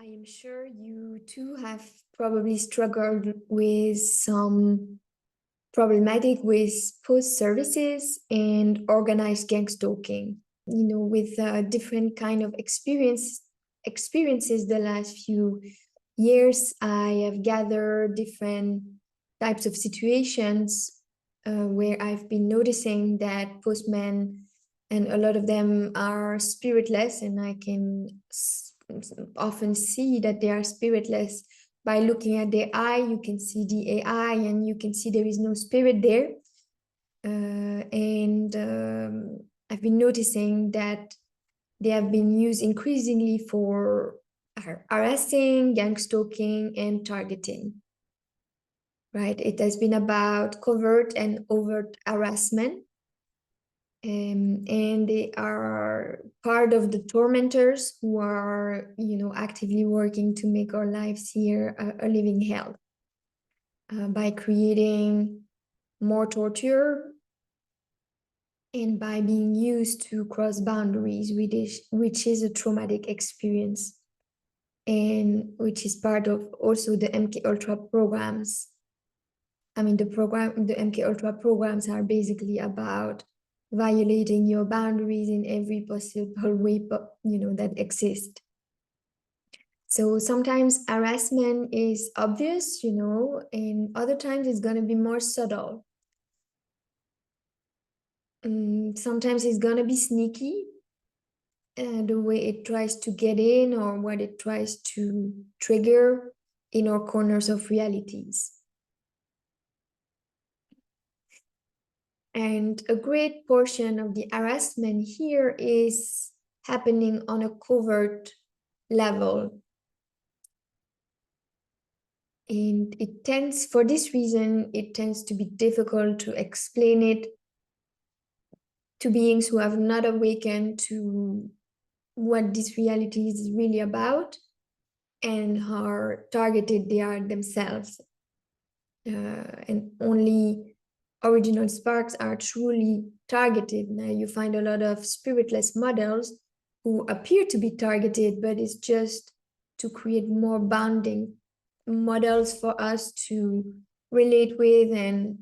I am sure you too have probably struggled with some problematic with post services and organized gangstalking. With different kind of experiences the last few years, I have gathered different types of situations where I've been noticing that postmen, and a lot of them are spiritless, and I can often see that they are spiritless by looking at their eye. You can see the AI, and you can see there is no spirit there. And I've been noticing that they have been used increasingly for harassing, gangstalking, and targeting. Right? It has been about covert and overt harassment. And they are part of the tormentors who are, actively working to make our lives here a living hell by creating more torture and by being used to cross boundaries, which is a traumatic experience, and which is part of also the MK Ultra programs. The MK Ultra programs are basically about violating your boundaries in every possible way, that exists. So sometimes harassment is obvious, and other times it's going to be more subtle. Sometimes it's going to be sneaky, the way it tries to get in or what it tries to trigger in our corners of realities. And a great portion of the harassment here is happening on a covert level. And for this reason, it tends to be difficult to explain it to beings who have not awakened to what this reality is really about and how targeted they are themselves. And only original sparks are truly targeted. Now you find a lot of spiritless models who appear to be targeted, but it's just to create more bounding models for us to relate with. And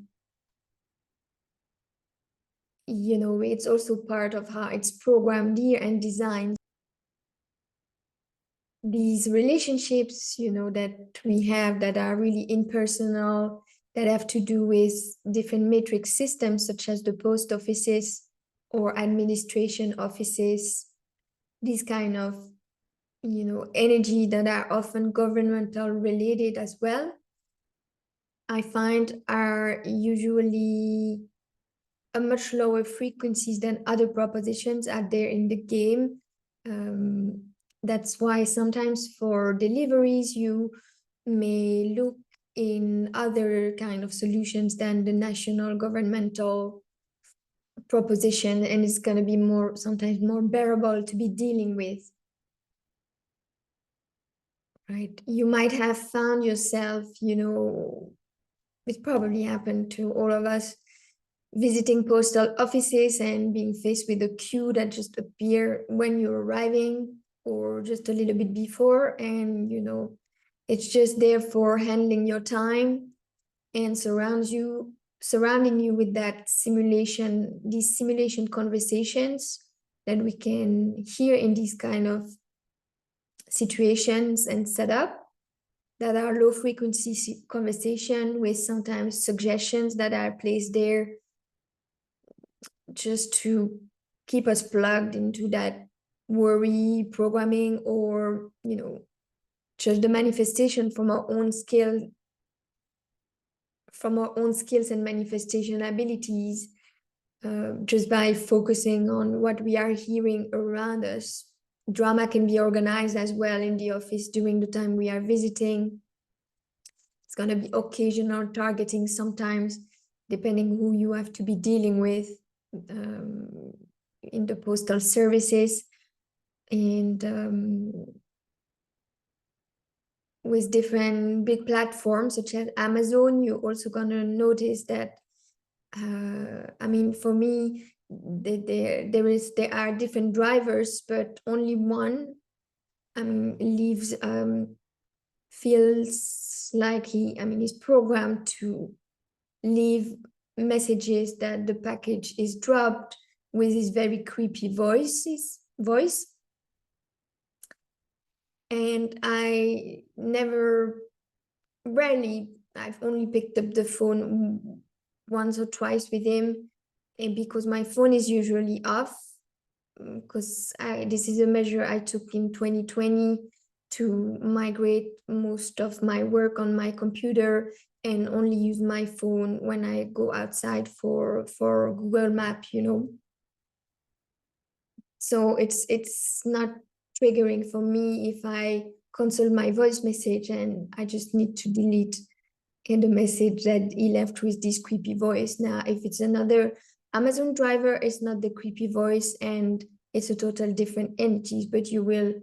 it's also part of how it's programmed here and designed. These relationships, that we have that are really impersonal, that have to do with different matrix systems, such as the post offices or administration offices, these kind of, energy that are often governmental related as well, I find are usually a much lower frequencies than other propositions out there in the game. That's why sometimes for deliveries, you may look in other kind of solutions than the national governmental proposition, and it's going to be sometimes more bearable to be dealing with. Right? You might have found yourself, it probably happened to all of us, visiting postal offices and being faced with a queue that just appear when you're arriving or just a little bit before, and it's just there for handling your time and surrounding you with these simulation conversations that we can hear in these kind of situations and setup, that are low frequency conversation with sometimes suggestions that are placed there just to keep us plugged into that worry programming, or just the manifestation from our own skills and manifestation abilities, just by focusing on what we are hearing around us. Drama can be organized as well in the office during the time we are visiting. It's going to be occasional targeting sometimes, depending who you have to be dealing with in the postal services. And with different big platforms such as Amazon, you're also going to notice that, for me, there are different drivers, but only one leaves, feels like he's programmed to leave messages that the package is dropped with his very creepy voice. And I've only picked up the phone once or twice with him, and because my phone is usually off, because this is a measure I took in 2020 to migrate most of my work on my computer and only use my phone when I go outside for Google Map, So it's not triggering for me if I consult my voice message and I just need to delete the message that he left with this creepy voice. Now, if it's another Amazon driver, it's not the creepy voice and it's a total different entity, but you will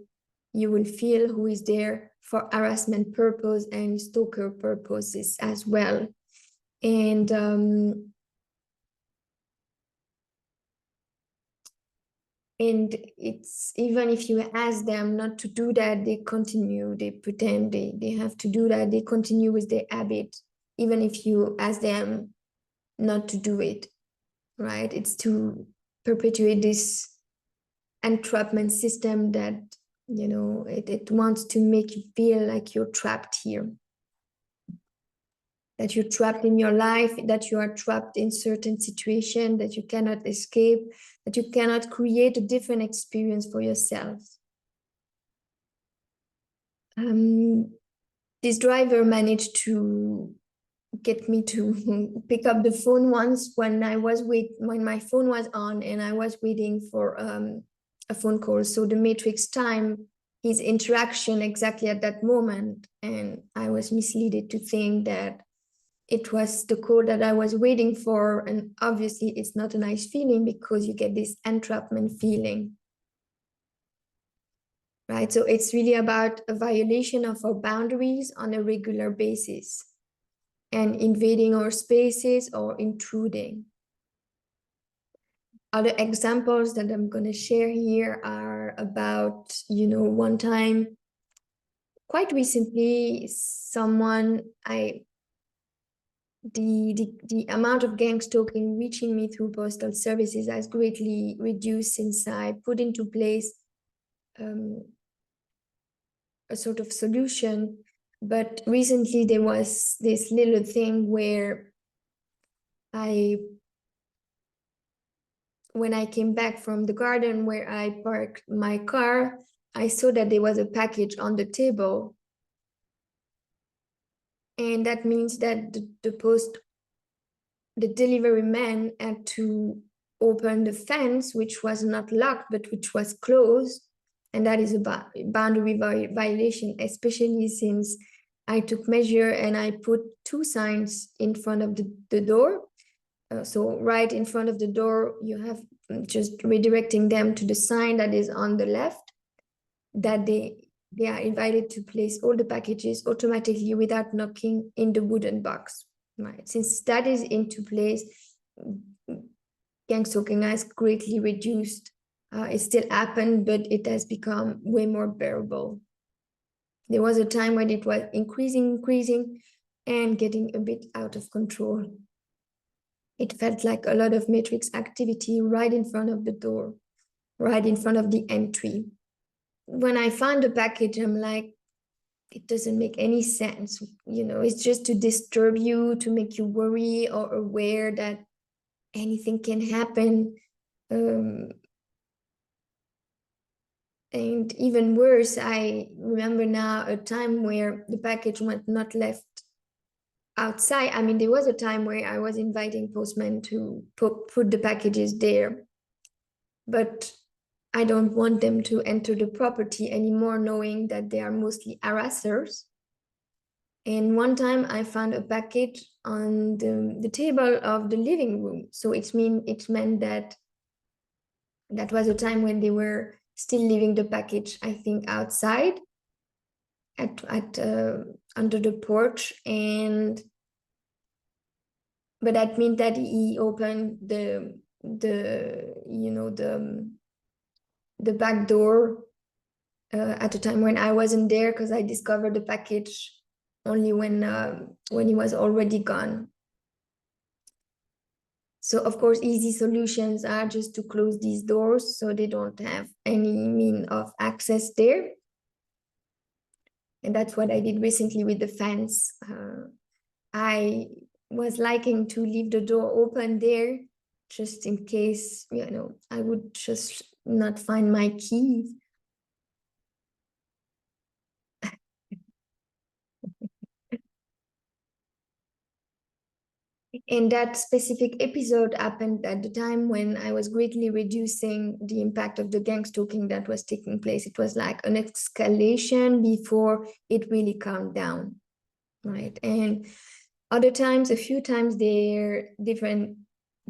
feel who is there for harassment purpose and stalker purposes as well. And it's even if you ask them not to do that, they continue, they pretend they have to do that, they continue with their habit, even if you ask them not to do it, right? It's to perpetuate this entrapment system that, it wants to make you feel like you're trapped here, that you're trapped in your life, that you are trapped in certain situation, that you cannot escape, that you cannot create a different experience for yourself. This driver managed to get me to pick up the phone once when my phone was on and I was waiting for a phone call. So the matrix time his interaction exactly at that moment, and I was misled to think that it was the call that I was waiting for. And obviously it's not a nice feeling because you get this entrapment feeling. Right? So it's really about a violation of our boundaries on a regular basis and invading our spaces or intruding. Other examples that I'm going to share here are about, one time, quite recently, the amount of gangstalking reaching me through postal services has greatly reduced since I put into place a sort of solution. But recently there was this little thing where when I came back from the garden where I parked my car, I saw that there was a package on the table. And that means that the delivery man had to open the fence, which was not locked, but which was closed. And that is a boundary violation, especially since I took measure and I put 2 signs in front of the door. So right in front of the door, you have just redirecting them to the sign that is on the left, that they are invited to place all the packages automatically without knocking in the wooden box. Right. Since that is into place, gangstalking has greatly reduced. It still happened, but it has become way more bearable. There was a time when it was increasing, and getting a bit out of control. It felt like a lot of matrix activity right in front of the door, right in front of the entry. When I found the package, I'm like, it doesn't make any sense. It's just to disturb you, to make you worry or aware that anything can happen. And even worse, I remember now a time where the package was not left outside. There was a time where I was inviting postmen to put the packages there, but I don't want them to enter the property anymore, knowing that they are mostly harassers. And one time I found a package on the table of the living room. So it meant that was a time when they were still leaving the package, I think, outside at under the porch. But that meant that he opened the back door at the time when I wasn't there, because I discovered the package only when he was already gone. So of course, easy solutions are just to close these doors so they don't have any mean of access there. And that's what I did recently with the fence. I was liking to leave the door open there just in case, I would just not find my keys. And that specific episode happened at the time when I was greatly reducing the impact of the gangstalking that was taking place. It was like an escalation before it really calmed down, right? And other times, a few times, there different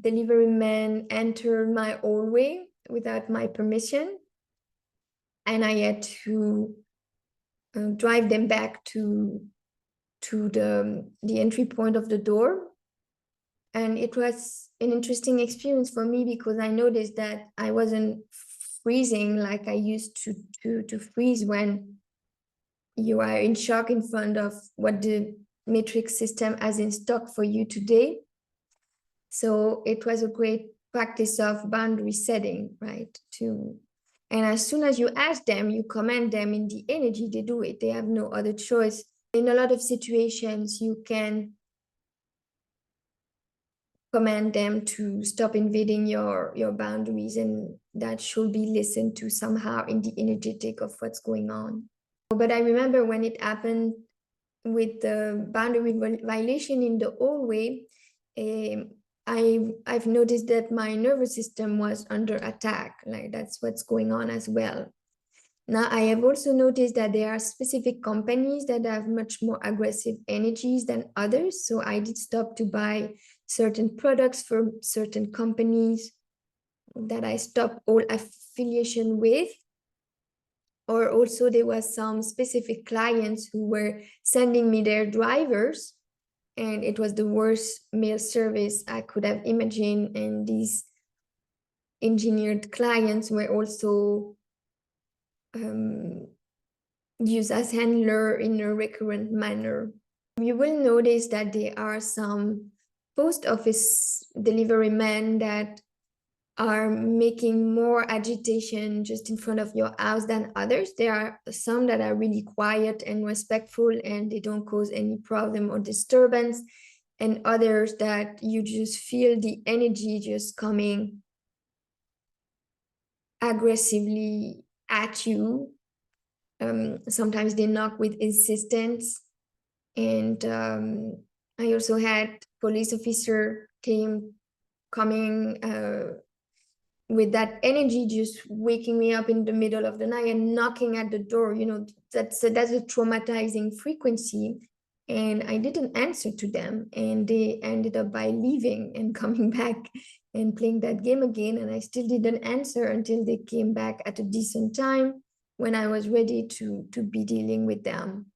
delivery men entered my hallway without my permission, and I had to drive them back to the entry point of the door. And it was an interesting experience for me because I noticed that I wasn't freezing like I used to freeze when you are in shock in front of what the matrix system has in stock for you today. So it was a great practice of boundary setting, right? And as soon as you ask them, you command them in the energy, they do it. They have no other choice. In a lot of situations, you can command them to stop invading your boundaries, and that should be listened to somehow in the energetic of what's going on. But I remember when it happened with the boundary violation in the hallway, I've noticed that my nervous system was under attack. Like that's what's going on as well. Now, I have also noticed that there are specific companies that have much more aggressive energies than others. So I did stop to buy certain products from certain companies that I stopped all affiliation with. Or also there was some specific clients who were sending me their drivers, and it was the worst mail service I could have imagined. And these engineered clients were also used as handler in a recurrent manner. You will notice that there are some post office delivery men that are making more agitation just in front of your house than others. There are some that are really quiet and respectful and they don't cause any problem or disturbance, and others that you just feel the energy just coming aggressively at you. Sometimes they knock with insistence. And I also had police officer coming with that energy, just waking me up in the middle of the night and knocking at the door. That's a traumatizing frequency. And I didn't answer to them, and they ended up by leaving and coming back and playing that game again. And I still didn't answer until they came back at a decent time when I was ready to be dealing with them.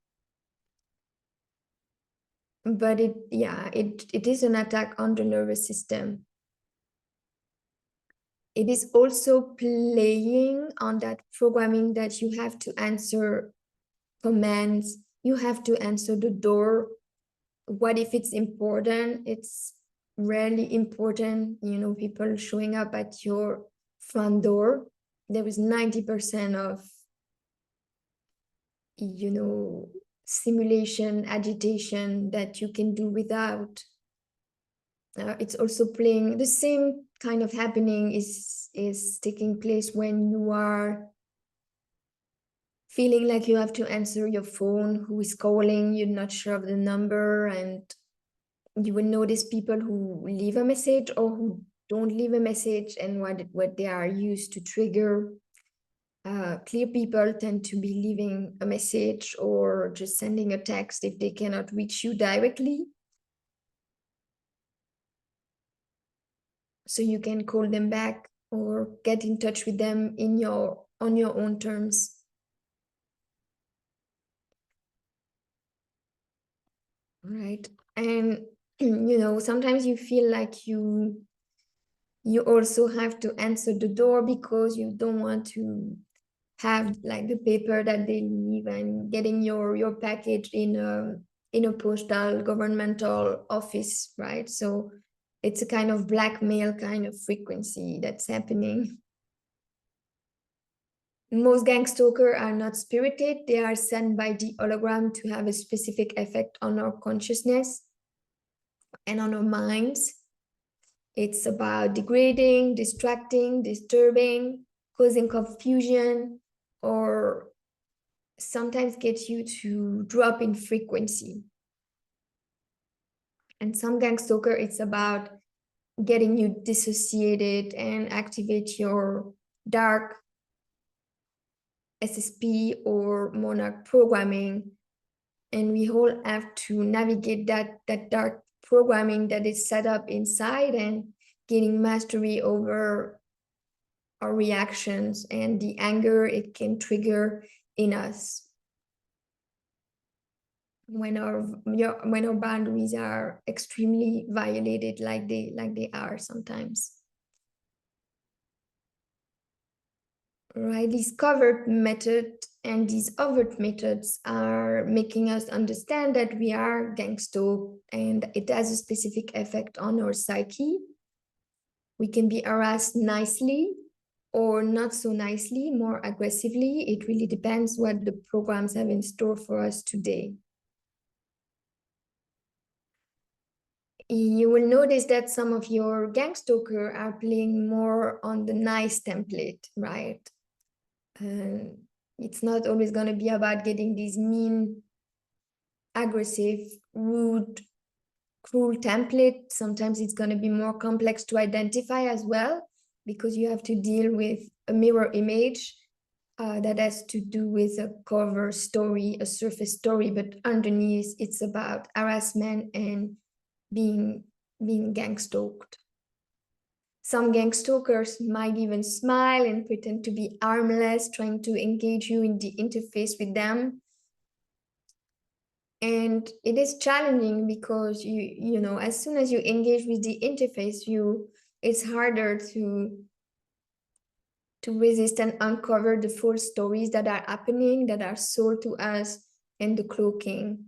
But it is an attack on the nervous system. It is also playing on that programming that you have to answer commands, you have to answer the door. What if it's important? It's rarely important. People showing up at your front door. There is 90% of simulation, agitation that you can do without. It's also playing the same kind of happening is taking place when you are feeling like you have to answer your phone, who is calling, you're not sure of the number, and you will notice people who leave a message or who don't leave a message, and what they are used to trigger. Clear people tend to be leaving a message or just sending a text if they cannot reach you directly. So you can call them back or get in touch with them on your own terms. Right. And sometimes you feel like you also have to answer the door because you don't want to have like the paper that they leave and getting your package in a postal governmental office, right? So it's a kind of blackmail kind of frequency that's happening. Most gangstalkers are not spirited. They are sent by the hologram to have a specific effect on our consciousness and on our minds. It's about degrading, distracting, disturbing, causing confusion, or sometimes get you to drop in frequency. And some gangstalker, it's about getting you dissociated and activate your dark SSP or monarch programming. And we all have to navigate that dark programming that is set up inside and gaining mastery over our reactions and the anger it can trigger in us when our boundaries are extremely violated like they are sometimes. Right, these covert methods and these overt methods are making us understand that we are gangstalked and it has a specific effect on our psyche. We can be harassed nicely or not so nicely, more aggressively. It really depends what the programs have in store for us today. You will notice that some of your gangstalkers are playing more on the nice template, right? It's not always going to be about getting these mean, aggressive, rude, cruel template. Sometimes it's going to be more complex to identify as well, because you have to deal with a mirror image that has to do with a cover story, a surface story, but underneath it's about harassment and being gangstalked. Some gangstalkers might even smile and pretend to be harmless, trying to engage you in the interface with them. And it is challenging because you know, as soon as you engage with the interface, it's harder to resist and uncover the full stories that are happening, that are sold to us, and the cloaking.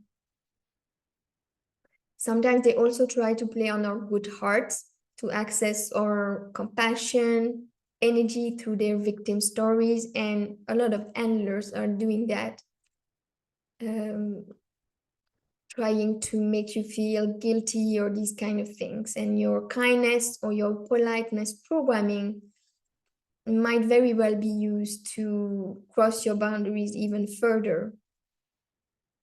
Sometimes they also try to play on our good hearts to access our compassion, energy through their victim stories, and a lot of handlers are doing that, trying to make you feel guilty or these kind of things. And your kindness or your politeness programming might very well be used to cross your boundaries even further.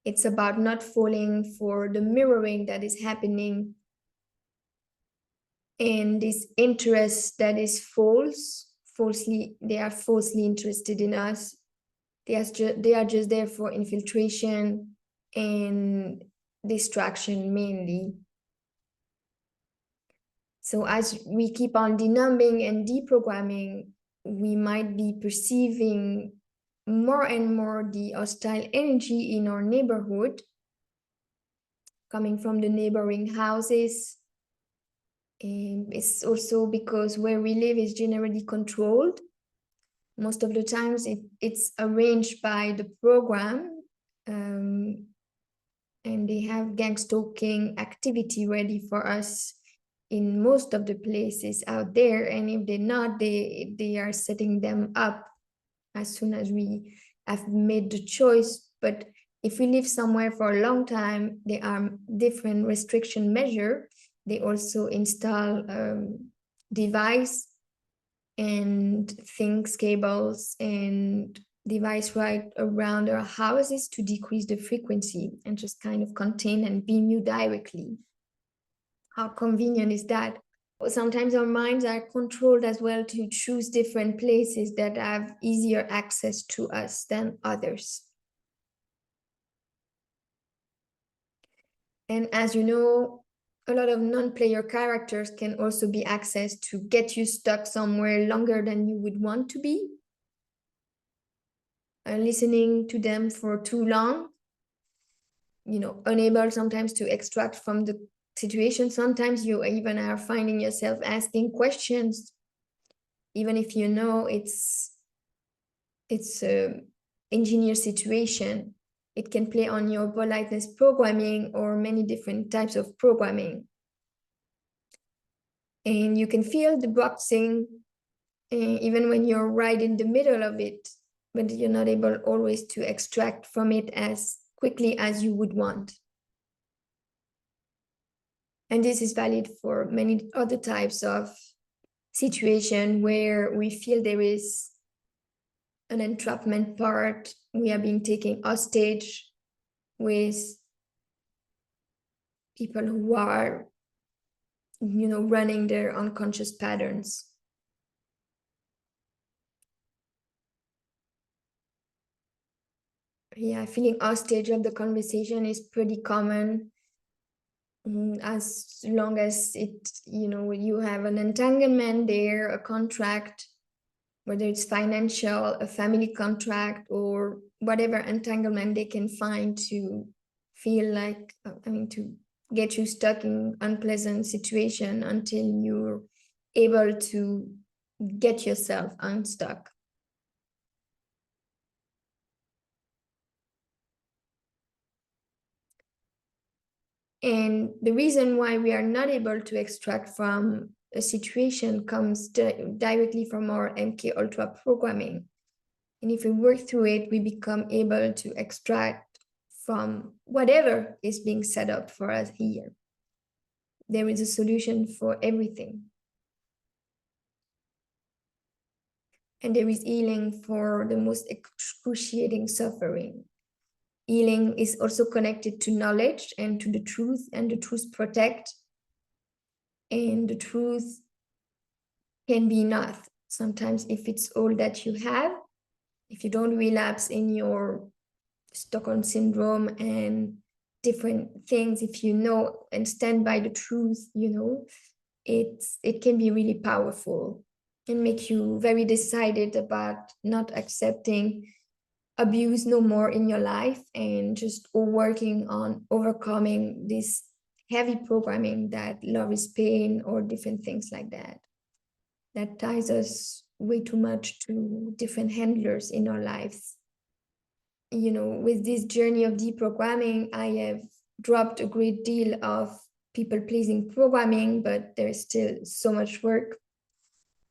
It's about not falling for the mirroring that is happening and this interest that is they are falsely interested in us. They are just there for infiltration and distraction mainly. So as we keep on denumbing and deprogramming, we might be perceiving more and more the hostile energy in our neighborhood coming from the neighboring houses. And it's also because where we live is generally controlled. Most of the times it's arranged by the program, and they have gangstalking activity ready for us in most of the places out there. And if they're not, they are setting them up as soon as we have made the choice. But if we live somewhere for a long time, there are different restriction measures. They also install device and things, cables and device right around our houses to decrease the frequency and just kind of contain and beam you directly. How convenient is that? Sometimes our minds are controlled as well to choose different places that have easier access to us than others. And as you know, a lot of non-player characters can also be accessed to get you stuck somewhere longer than you would want to be. Listening to them for too long, you know, unable sometimes to extract from the situation. Sometimes you even are finding yourself asking questions, even if you know it's it's a engineer situation. It can play on your politeness programming or many different types of programming. And you can feel the boxing even when you're right in the middle of it, but you're not able always to extract from it as quickly as you would want. And this is valid for many other types of situation where we feel there is an entrapment part, we are being taken hostage with people who are, running their unconscious patterns. Yeah, feeling hostage of the conversation is pretty common. As long as you have an entanglement there, a contract, whether it's financial, a family contract, or whatever entanglement they can find to feel like, to get you stuck in unpleasant situation until you're able to get yourself unstuck. And the reason why we are not able to extract from a situation comes directly from our MK Ultra programming. And if we work through it, we become able to extract from whatever is being set up for us here. There is a solution for everything. And there is healing for the most excruciating suffering. Healing is also connected to knowledge and to the truth, and the truth protect. And the truth can be enough. Sometimes if it's all that you have, if you don't relapse in your Stockholm syndrome and different things, if you know and stand by the truth, it can be really powerful and make you very decided about not accepting abuse no more in your life and just working on overcoming this heavy programming that love is pain or different things like that ties us way too much to different handlers in our lives. With this journey of deprogramming, I have dropped a great deal of people-pleasing programming, but there's still so much work.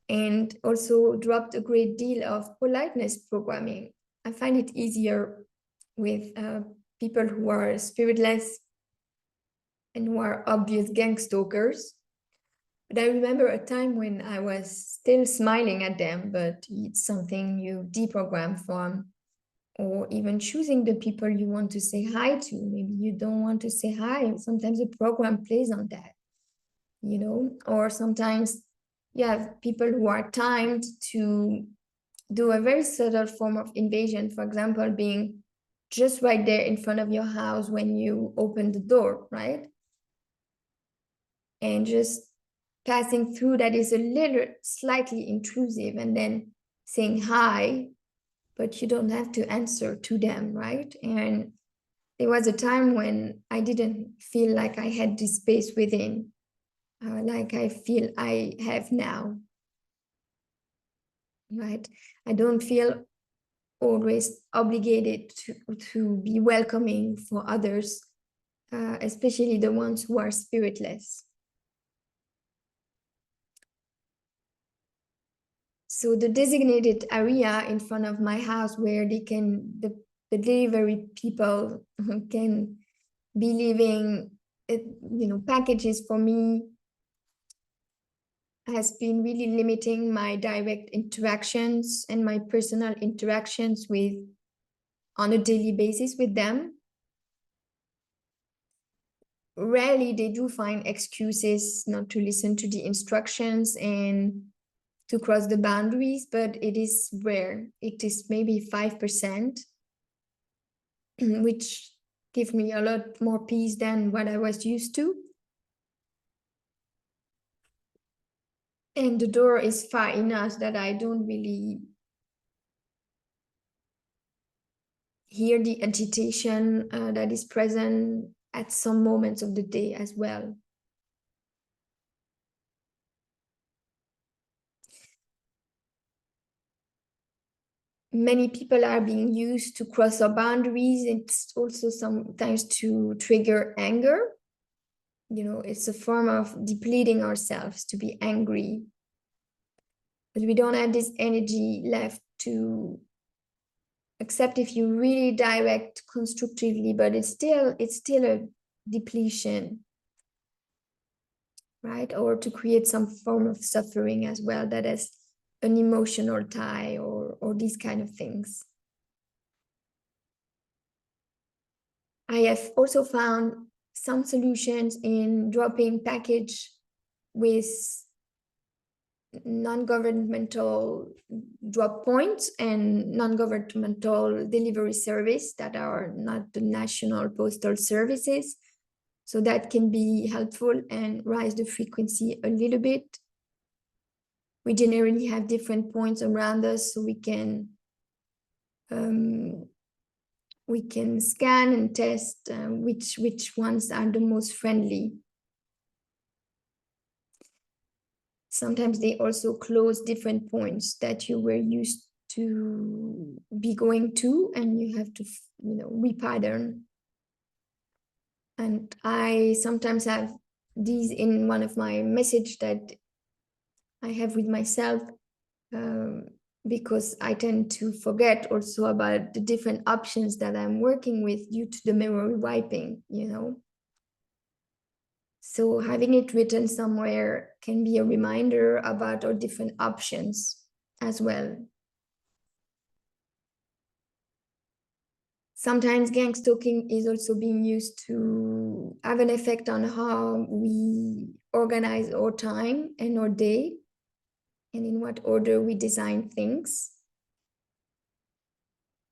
And also dropped a great deal of politeness programming. I find it easier with people who are spiritless and who are obvious gangstalkers. But I remember a time when I was still smiling at them, but it's something you deprogram from, or even choosing the people you want to say hi to. Maybe you don't want to say hi. Sometimes the program plays on that, or sometimes you have people who are timed to do a very subtle form of invasion. For example, being just right there in front of your house when you open the door, right? And just passing through that is a little slightly intrusive, and then saying hi, but you don't have to answer to them, right? And there was a time when I didn't feel like I had this space within, like I feel I have now, right? I don't feel always obligated to be welcoming for others, especially the ones who are spiritless. So the designated area in front of my house where the delivery people can be leaving, packages for me has been really limiting my direct interactions and my personal interactions on a daily basis with them. Rarely they do find excuses not to listen to the instructions and to cross the boundaries, but it is rare. It is maybe 5%, which give me a lot more peace than what I was used to. And the door is far enough that I don't really hear the agitation that is present at some moments of the day as well. many people are being used to cross our boundaries. It's also sometimes to trigger anger. It's a form of depleting ourselves to be angry. But we don't have this energy left to accept if you really direct constructively, but it's still a depletion, right? Or to create some form of suffering as well that has an emotional tie or these kind of things. I have also found some solutions in dropping package with non-governmental drop points and non-governmental delivery service that are not the national postal services. So that can be helpful and raise the frequency a little bit. We generally have different points around us, so we can scan and test which ones are the most friendly. Sometimes they also close different points that you were used to be going to, and you have to, repattern. And I sometimes have these in one of my messages that I have with myself, because I tend to forget also about the different options that I'm working with due to the memory wiping, So having it written somewhere can be a reminder about our different options as well. Sometimes gangstalking is also being used to have an effect on how we organize our time and our day, and in what order we design things.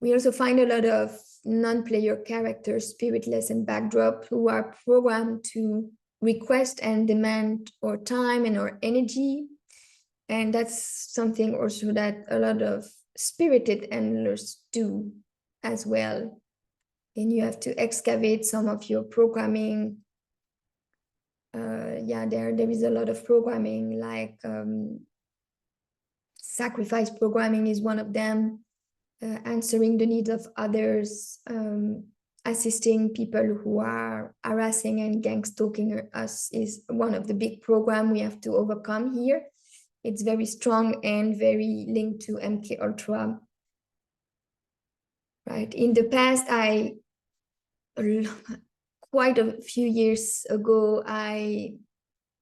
We also find a lot of non-player characters, spiritless and backdrop, who are programmed to request and demand our time and our energy. And that's something also that a lot of spirited handlers do as well. And you have to excavate some of your programming. There is a lot of programming, like sacrifice programming is one of them. Answering the needs of others, assisting people who are harassing and gangstalking us is one of the big programs we have to overcome here. It's very strong and very linked to MK Ultra. Right. In the past, quite a few years ago, I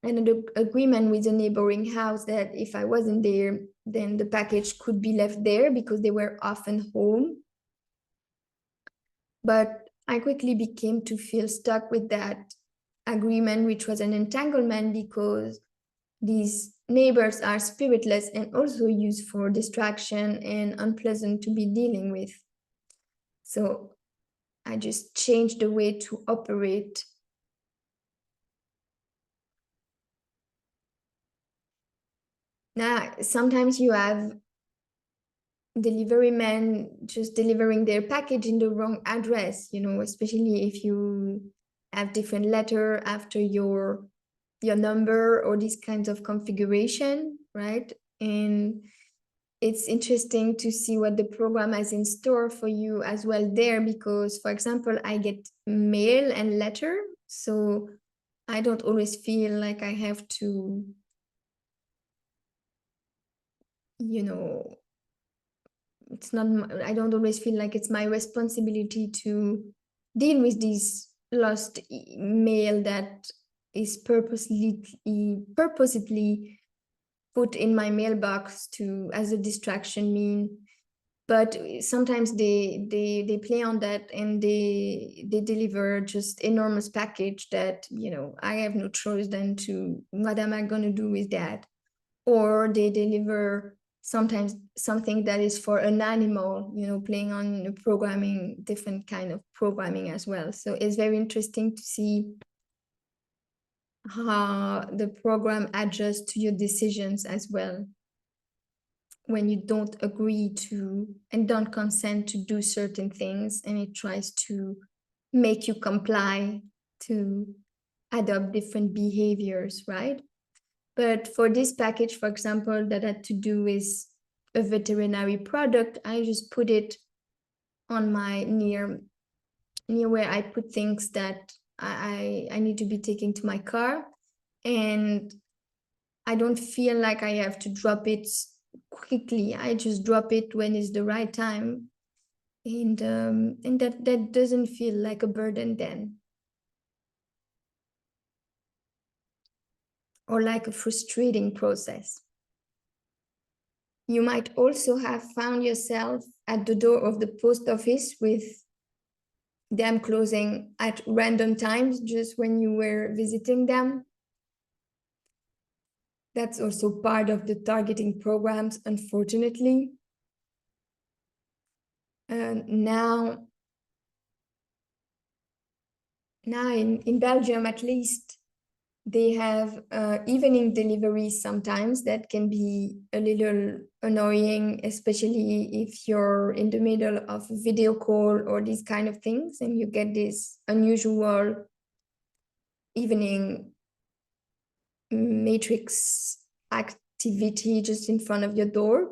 had an agreement with a neighboring house that if I wasn't there, then the package could be left there because they were often home. But I quickly became to feel stuck with that agreement, which was an entanglement because these neighbors are spiritless and also used for distraction and unpleasant to be dealing with. So I just changed the way to operate. Now, sometimes you have delivery men just delivering their package in the wrong address, especially if you have different letter after your number or these kinds of configuration, right? And it's interesting to see what the program has in store for you as well there, because, for example, I get mail and letter, so I don't always feel like I have to, it's not, I don't always feel like it's my responsibility to deal with these lost mail that is purposely put in my mailbox as a distraction mean. But sometimes they play on that, and they deliver just enormous package that I have no choice than to, what am I going to do with that? Or they deliver sometimes something that is for an animal, playing on programming, different kind of programming as well. So it's very interesting to see how the program adjusts to your decisions as well when you don't agree to and don't consent to do certain things, and it tries to make you comply to adopt different behaviors, right? But for this package, for example, that had to do with a veterinary product, I just put it on my near where I put things that I need to be taking to my car, and I don't feel like I have to drop it quickly. I just drop it when it's the right time, and that doesn't feel like a burden then, or like a frustrating process. You might also have found yourself at the door of the post office with them closing at random times just when you were visiting them. That's also part of the targeting programs, unfortunately. Now in Belgium, at least, they have evening deliveries sometimes that can be a little annoying, especially if you're in the middle of a video call or these kind of things, and you get this unusual evening matrix activity just in front of your door.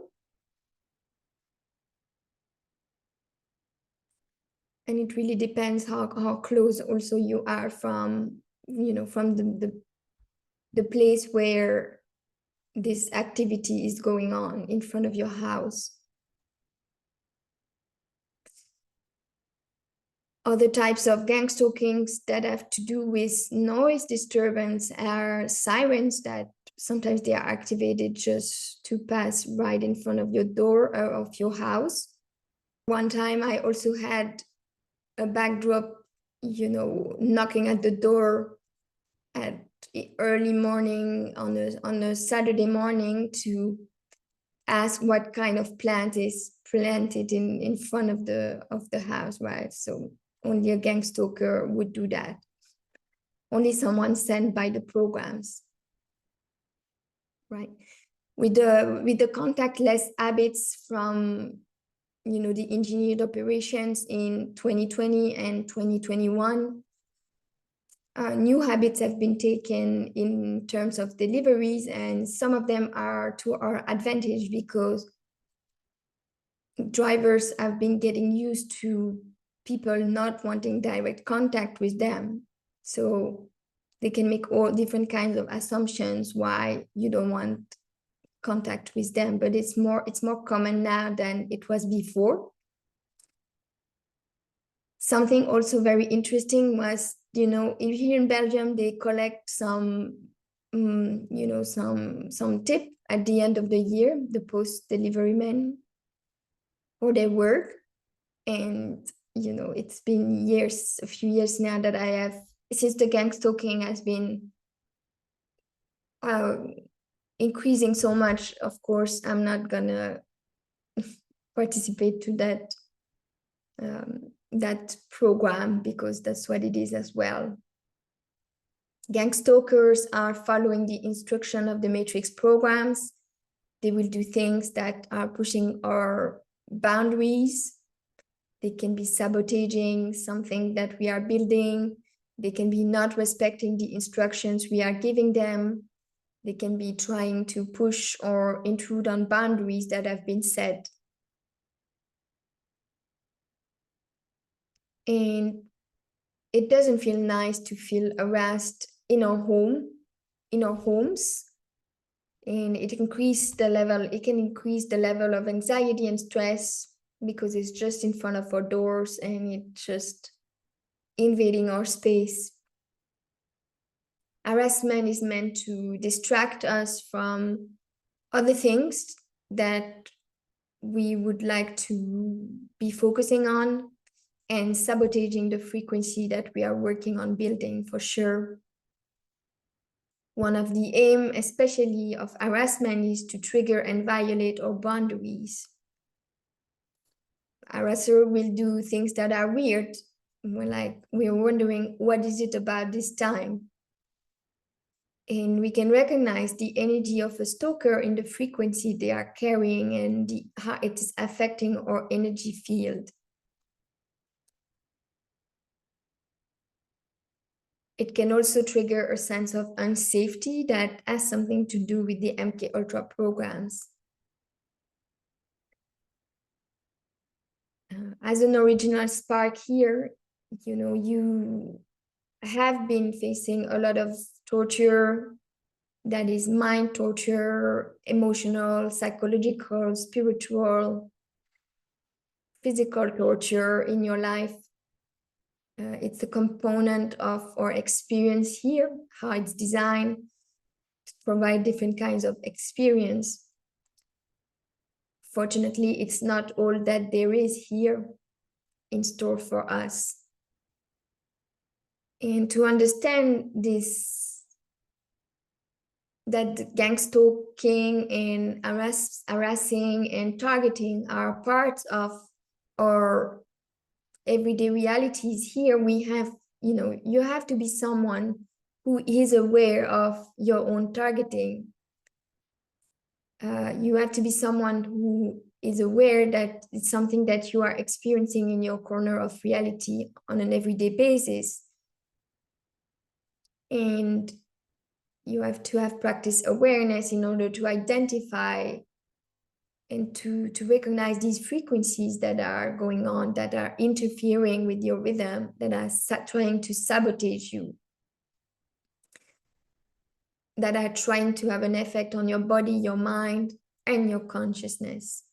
And it really depends how close also you are from, from the place where this activity is going on in front of your house. Other types of gangstalkings that have to do with noise disturbance are sirens that sometimes they are activated just to pass right in front of your door of your house. One time I also had a backdrop, knocking at the door at early morning on a Saturday morning to ask what kind of plant is planted in front of the house, right? So only a gangstalker would do that. Only someone sent by the programs, right? With the contactless habits from the engineered operations in 2020 and 2021, new habits have been taken in terms of deliveries, and some of them are to our advantage because drivers have been getting used to people not wanting direct contact with them. So they can make all different kinds of assumptions why you don't want contact with them, but it's more common now than it was before. Something also very interesting was, here in Belgium, they collect some tip at the end of the year, the post delivery men, for their work. And it's been a few years now that I have, since the gangstalking has been increasing so much. Of course, I'm not gonna participate to that program because that's what it is as well. Gangstalkers are following the instruction of the matrix programs. They will do things that are pushing our boundaries. They can be sabotaging something that we are building. They can be not respecting the instructions we are giving them. They can be trying to push or intrude on boundaries that have been set. And it doesn't feel nice to feel harassed in our homes. And it can increase the level of anxiety and stress because it's just in front of our doors and it's just invading our space. Harassment is meant to distract us from other things that we would like to be focusing on and sabotaging the frequency that we are working on building, for sure. One of the aim, especially of harassment, is to trigger and violate our boundaries. Harasser will do things that are weird. We're wondering, what is it about this time? And we can recognize the energy of a stalker in the frequency they are carrying and how it is affecting our energy field. It can also trigger a sense of unsafety that has something to do with the MK Ultra programs. as an original spark here, you know, you have been facing a lot of torture, that is mind torture, emotional, psychological, spiritual, physical torture in your life. It's a component of our experience here, how it's designed to provide different kinds of experience. Fortunately, it's not all that there is here in store for us. And to understand this, that gangstalking and harassing and targeting are parts of our everyday realities here, we have, you know, you have to be someone who is aware of your own targeting. You have to be someone who is aware that it's something that you are experiencing in your corner of reality on an everyday basis. And you have to have practice awareness in order to identify and to recognize these frequencies that are going on, that are interfering with your rhythm, that are trying to sabotage you, that are trying to have an effect on your body, your mind, and your consciousness.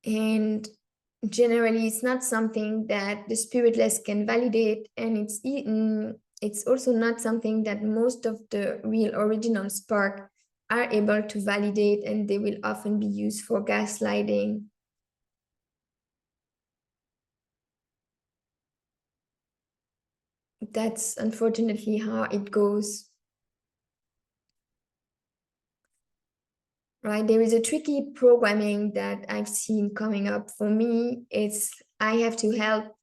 And generally, it's not something that the spiritless can validate, and it's also not something that most of the real original spark are able to validate, and they will often be used for gaslighting. That's unfortunately how it goes. Right? There is a tricky programming that I've seen coming up for me. It's I have to help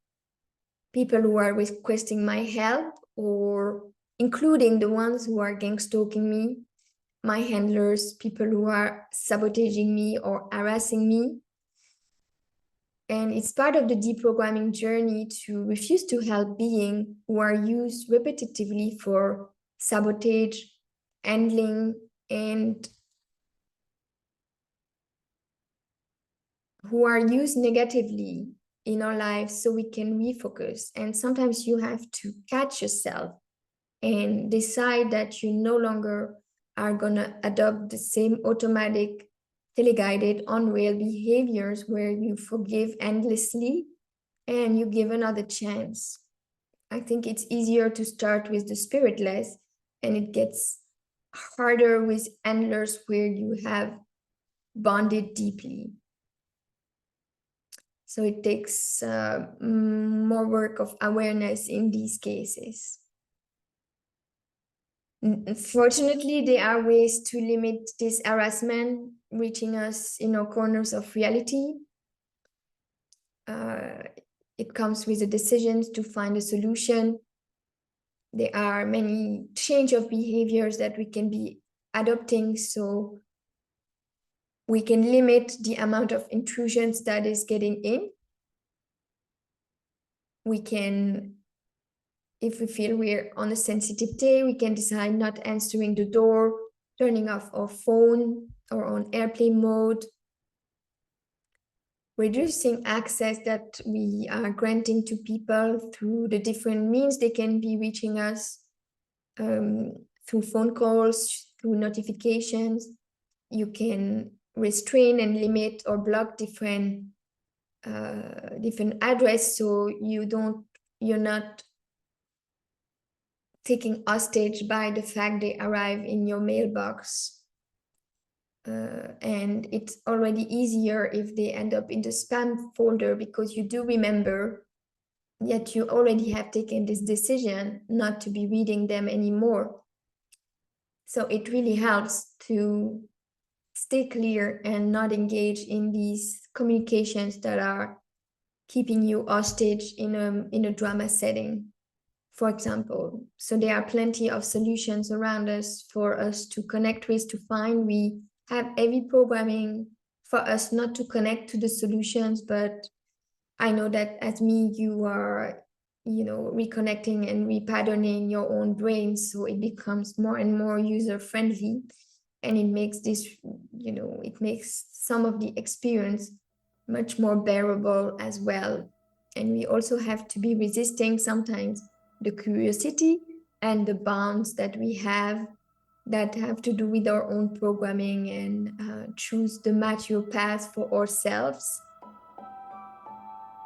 people who are requesting my help, or including the ones who are gangstalking me, my handlers, people who are sabotaging me or harassing me. And it's part of the deprogramming journey to refuse to help beings who are used repetitively for sabotage, handling, and who are used negatively in our lives, so we can refocus. And sometimes you have to catch yourself and decide that you no longer are going to adopt the same automatic, teleguided, unreal behaviors where you forgive endlessly and you give another chance. I think it's easier to start with the spiritless, and it gets harder with handlers where you have bonded deeply. So it takes more work of awareness in these cases. Fortunately, there are ways to limit this harassment reaching us in our corners of reality. It comes with the decisions to find a solution. There are many change of behaviors that we can be adopting, so we can limit the amount of intrusions that is getting in. We can, if we feel we're on a sensitive day, we can decide not answering the door, turning off our phone or on airplane mode, reducing access that we are granting to people through the different means they can be reaching us, through phone calls, through notifications. You can restrain and limit or block different address, so you're not taken hostage by the fact they arrive in your mailbox. And it's already easier if they end up in the spam folder, because you do remember, yet you already have taken this decision not to be reading them anymore. So it really helps to stay clear and not engage in these communications that are keeping you hostage in a drama setting, for example. So there are plenty of solutions around us for us to connect with, to find. We have heavy programming for us not to connect to the solutions, but I know that as me, you are, you know, reconnecting and repatterning your own brain, so it becomes more and more user-friendly. And it makes this, it makes some of the experience much more bearable as well. And we also have to be resisting sometimes the curiosity and the bonds that we have that have to do with our own programming, and choose the mature path for ourselves,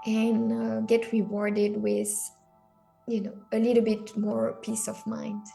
and get rewarded with, a little bit more peace of mind.